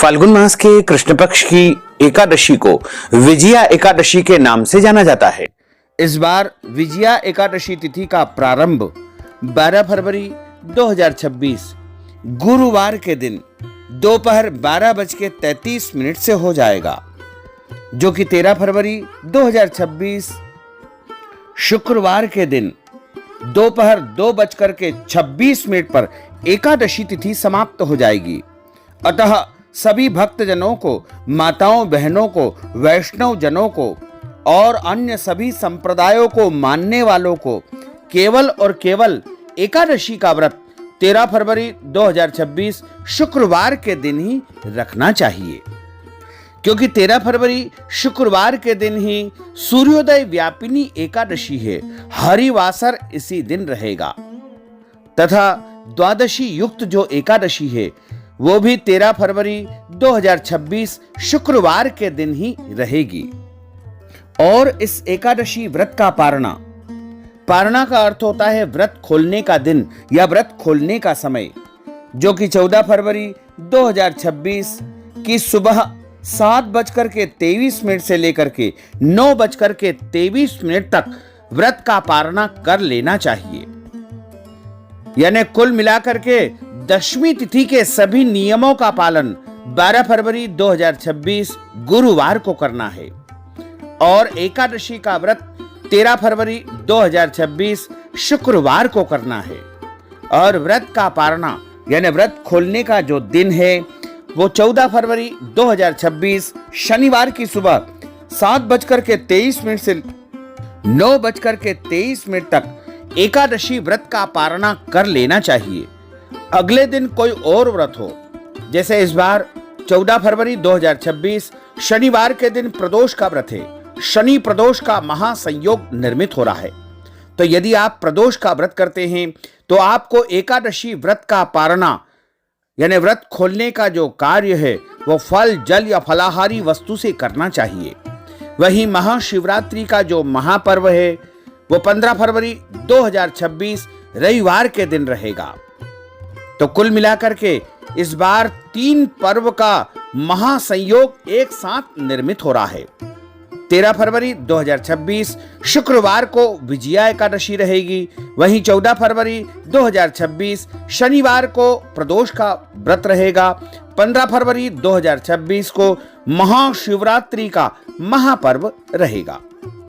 फाल्गुन मास के कृष्ण पक्ष की एकादशी को विजया एकादशी के नाम से जाना जाता है। इस बार विजया एकादशी तिथि का प्रारंभ 12 फरवरी 2026 गुरुवार के दिन दोपहर 12:33 से हो जाएगा, जो कि 13 फरवरी 2026 शुक्रवार के दिन दोपहर 2:26 पर एकादशी तिथि समाप्त हो जाएगी। अतः सभी भक्तजनों को, माताओं बहनों को, वैष्णव जनों को और अन्य सभी संप्रदायों को मानने वालों को केवल और केवल एकादशी का व्रत 13 फरवरी 2026 शुक्रवार के दिन ही रखना चाहिए, क्योंकि 13 फरवरी शुक्रवार के दिन ही सूर्योदय व्यापिनी एकादशी है। हरिवासर इसी दिन रहेगा तथा द्वादशी युक्त जो एकादशी है वो भी 13 फरवरी 2026 शुक्रवार के दिन ही रहेगी। और इस एकादशी व्रत का पारणा का अर्थ होता है व्रत खोलने का दिन या व्रत खोलने का समय, जो कि 14 फरवरी 2026 की सुबह 7:23 से लेकर के 9:23 तक व्रत का पारणा कर लेना चाहिए। यानी कुल मिलाकर के दशमी तिथि के सभी नियमों का पालन 12 फरवरी 2026 गुरुवार को करना है और एकादशी का व्रत 13 फरवरी 2026 शुक्रवार को करना है। और व्रत का पारणा यानी व्रत खोलने का जो दिन है वो 14 फरवरी 2026 शनिवार की सुबह 7:23 से 9:23 तक एकादशी व्रत का पारणा कर लेना चाहिए। अगले दिन कोई और व्रत हो, जैसे इस बार 14 फरवरी 2026 शनिवार के दिन प्रदोष का व्रत है, शनि प्रदोष का महासंयोग निर्मित हो रहा है। तो यदि आप प्रदोष का व्रत करते हैं तो आपको एकादशी व्रत का पारणा यानी व्रत खोलने का जो कार्य है वो फल, जल या फलाहारी वस्तु से करना चाहिए। वहीं महाशिवरात्रि का जो महापर्व है वो 15 फरवरी 2026 रविवार के दिन रहेगा। तो कुल मिलाकर के इस बार 3 पर्व का महासंयोग एक साथ निर्मित हो रहा है। 13 फरवरी 2026 शुक्रवार को विजया एकादशी रहेगी, वहीं 14 फरवरी 2026 शनिवार को प्रदोष का व्रत रहेगा, 15 फरवरी 2026 को महाशिवरात्रि का महापर्व रहेगा।